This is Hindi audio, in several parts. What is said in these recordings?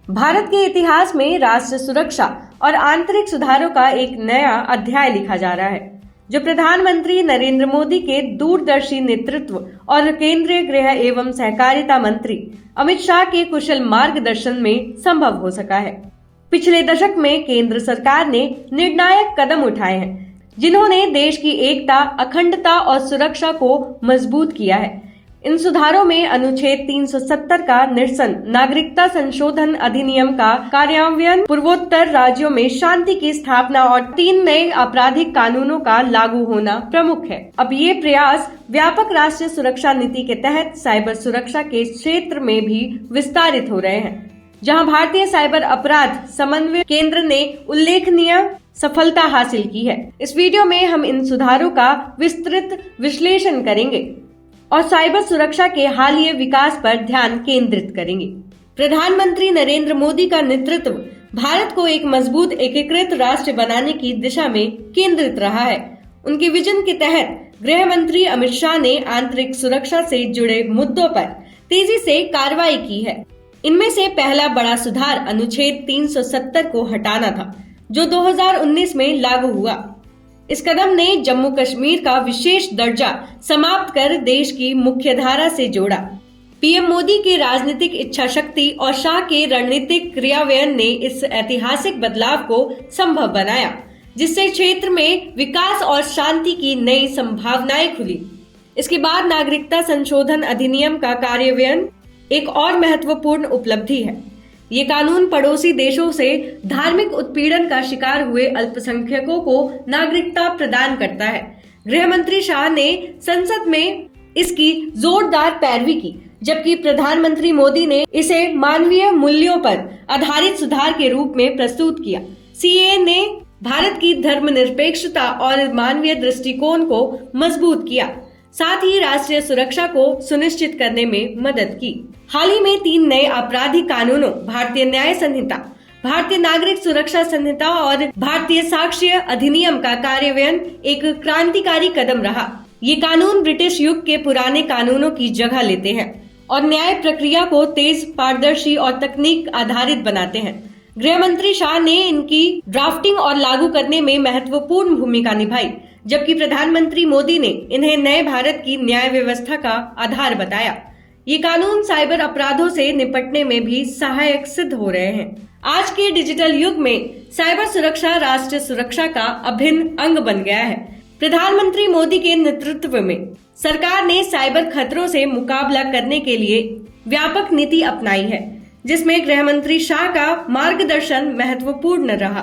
भारत के इतिहास में राष्ट्र सुरक्षा और आंतरिक सुधारों का एक नया अध्याय लिखा जा रहा है, जो प्रधानमंत्री नरेंद्र मोदी के दूरदर्शी नेतृत्व और केंद्रीय गृह एवं सहकारिता मंत्री अमित शाह के कुशल मार्गदर्शन में संभव हो सका है। पिछले दशक में केंद्र सरकार ने निर्णायक कदम उठाए हैं, जिन्होंने देश की एकता, अखंडता और सुरक्षा को मजबूत किया है। इन सुधारों में अनुच्छेद 370 का निरसन, नागरिकता संशोधन अधिनियम का कार्यान्वयन, पूर्वोत्तर राज्यों में शांति की स्थापना और 3 नए आपराधिक कानूनों का लागू होना प्रमुख है। अब ये प्रयास व्यापक राष्ट्रीय सुरक्षा नीति के तहत साइबर सुरक्षा के क्षेत्र में भी विस्तारित हो रहे हैं, जहां भारतीय साइबर अपराध समन्वय केंद्र ने उल्लेखनीय सफलता हासिल की है। इस वीडियो में हम इन सुधारों का विस्तृत विश्लेषण करेंगे और साइबर सुरक्षा के हालिया विकास पर ध्यान केंद्रित करेंगे। प्रधानमंत्री नरेंद्र मोदी का नेतृत्व भारत को एक मजबूत एकीकृत राष्ट्र बनाने की दिशा में केंद्रित रहा है। उनके विजन के तहत गृह मंत्री अमित शाह ने आंतरिक सुरक्षा से जुड़े मुद्दों पर तेजी से कार्रवाई की है। इनमें से पहला बड़ा सुधार अनुच्छेद 370 को हटाना था, जो 2019 में लागू हुआ। इस कदम ने जम्मू कश्मीर का विशेष दर्जा समाप्त कर देश की मुख्यधारा से जोड़ा। पीएम मोदी के राजनीतिक इच्छा शक्ति और शाह के रणनीतिक क्रियान्वयन ने इस ऐतिहासिक बदलाव को संभव बनाया, जिससे क्षेत्र में विकास और शांति की नई संभावनाएं खुली। इसके बाद नागरिकता संशोधन अधिनियम का कार्यान्वयन एक और महत्वपूर्ण उपलब्धि है। ये कानून पड़ोसी देशों से धार्मिक उत्पीड़न का शिकार हुए अल्पसंख्यकों को नागरिकता प्रदान करता है। गृह मंत्री शाह ने संसद में इसकी जोरदार पैरवी की, जबकि प्रधानमंत्री मोदी ने इसे मानवीय मूल्यों पर आधारित सुधार के रूप में प्रस्तुत किया। सीएए ने भारत की धर्मनिरपेक्षता और मानवीय दृष्टिकोण को मजबूत किया, साथ ही राष्ट्रीय सुरक्षा को सुनिश्चित करने में मदद की। हाल ही में 3 नए आपराधिक कानूनों, भारतीय न्याय संहिता, भारतीय नागरिक सुरक्षा संहिता और भारतीय साक्ष्य अधिनियम का कार्यान्वयन एक क्रांतिकारी कदम रहा। ये कानून ब्रिटिश युग के पुराने कानूनों की जगह लेते हैं और न्याय प्रक्रिया को तेज, पारदर्शी और तकनीक आधारित बनाते हैं। गृह मंत्री शाह ने इनकी ड्राफ्टिंग और लागू करने में महत्वपूर्ण भूमिका निभाई, जबकि प्रधानमंत्री मोदी ने इन्हें नए भारत की न्याय व्यवस्था का आधार बताया। ये कानून साइबर अपराधों से निपटने में भी सहायक सिद्ध हो रहे हैं। आज के डिजिटल युग में साइबर सुरक्षा राष्ट्रीय सुरक्षा का अभिन्न अंग बन गया है। प्रधानमंत्री मोदी के नेतृत्व में सरकार ने साइबर खतरों से मुकाबला करने के लिए व्यापक नीति अपनाई है, जिसमें गृह मंत्री शाह का मार्गदर्शन महत्वपूर्ण रहा।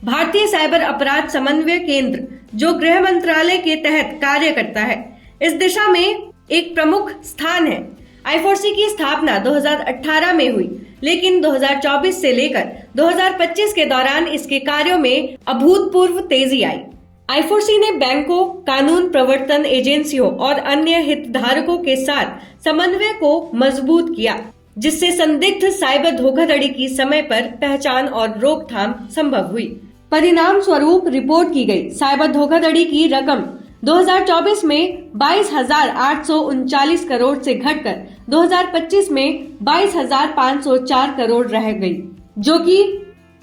भारतीय साइबर अपराध समन्वय केंद्र, जो गृह मंत्रालय के तहत कार्य करता है, इस दिशा में एक प्रमुख स्थान है। I4C की स्थापना 2018 में हुई, लेकिन 2024 से लेकर 2025 के दौरान इसके कार्यों में अभूतपूर्व तेजी आई। I4C ने बैंकों, कानून प्रवर्तन एजेंसियों और अन्य हितधारकों के साथ समन्वय को मजबूत किया, जिससे संदिग्ध साइबर धोखाधड़ी की समय पर पहचान और रोकथाम संभव हुई। परिणाम स्वरूप रिपोर्ट की गई साइबर धोखाधड़ी की रकम 2024 में 22,839 करोड़ से घटकर 2025 में 22,504 करोड़ रह गई, जो कि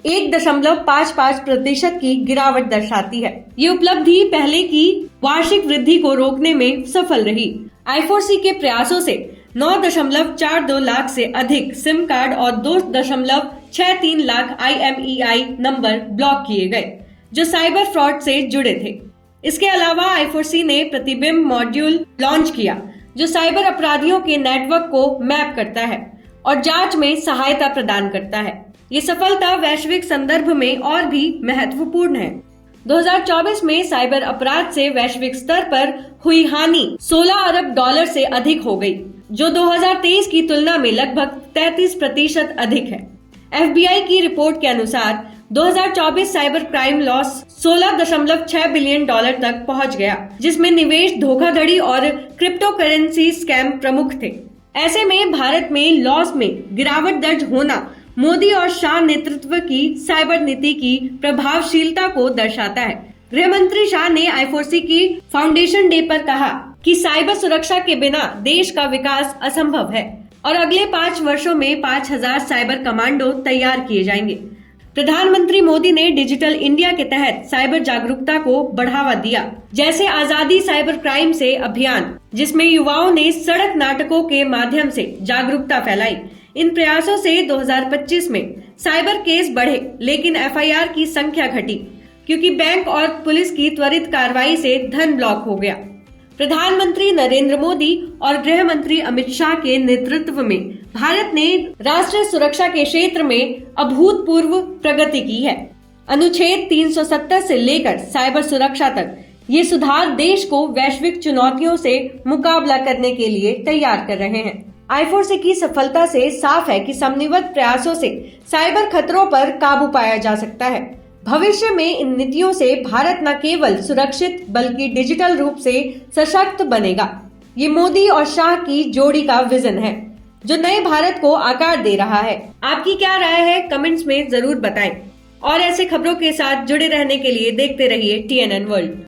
1.55% की गिरावट दर्शाती है। ये उपलब्धि पहले की वार्षिक वृद्धि को रोकने में सफल रही। I4C के प्रयासों से 9.42 लाख से अधिक सिम कार्ड और 2.63 लाख IMEI नंबर ब्लॉक किए गए, जो साइबर फ्रॉड से जुड़े थे। इसके अलावा I4C ने प्रतिबिंब मॉड्यूल लॉन्च किया, जो साइबर अपराधियों के नेटवर्क को मैप करता है और जांच में सहायता प्रदान करता है। ये सफलता वैश्विक संदर्भ में और भी महत्वपूर्ण है। 2024 में साइबर अपराध से वैश्विक स्तर पर हुई हानि $16 अरब से अधिक हो गई, जो 2023 की तुलना में लगभग 33% अधिक है। FBI की रिपोर्ट के अनुसार 2024 साइबर क्राइम लॉस $16.6 बिलियन तक पहुंच गया, जिसमें निवेश, धोखाधड़ी और क्रिप्टो करेंसी स्कैम प्रमुख थे। ऐसे में भारत में लॉस में गिरावट दर्ज होना मोदी और शाह नेतृत्व की साइबर नीति की प्रभावशीलता को दर्शाता है। गृह मंत्री शाह ने I4C की फाउंडेशन डे पर कहा कि साइबर सुरक्षा के बिना देश का विकास असंभव है और अगले 5 वर्षों में 5000 साइबर कमांडो तैयार किए जाएंगे। प्रधानमंत्री मोदी ने डिजिटल इंडिया के तहत साइबर जागरूकता को बढ़ावा दिया, जैसे आजादी साइबर क्राइम से अभियान, जिसमें युवाओं ने सड़क नाटकों के माध्यम से जागरूकता फैलाई। इन प्रयासों से 2025 में साइबर केस बढ़े, लेकिन एफआईआर की संख्या घटी, क्योंकि बैंक और पुलिस की त्वरित कार्रवाई से धन ब्लॉक हो गया। प्रधानमंत्री नरेंद्र मोदी और गृह मंत्री अमित शाह के नेतृत्व में भारत ने राष्ट्रीय सुरक्षा के क्षेत्र में अभूतपूर्व प्रगति की है। अनुच्छेद 370 से लेकर साइबर सुरक्षा तक ये सुधार देश को वैश्विक चुनौतियों से मुकाबला करने के लिए तैयार कर रहे हैं। I4C की सफलता से साफ है कि समन्वित प्रयासों से साइबर खतरों पर काबू पाया जा सकता है। भविष्य में इन नीतियों से भारत न केवल सुरक्षित बल्कि डिजिटल रूप से सशक्त बनेगा। ये मोदी और शाह की जोड़ी का विजन है, जो नए भारत को आकार दे रहा है। आपकी क्या राय है, कमेंट्स में जरूर बताएं। और ऐसे खबरों के साथ जुड़े रहने के लिए देखते रहिए TNN वर्ल्ड।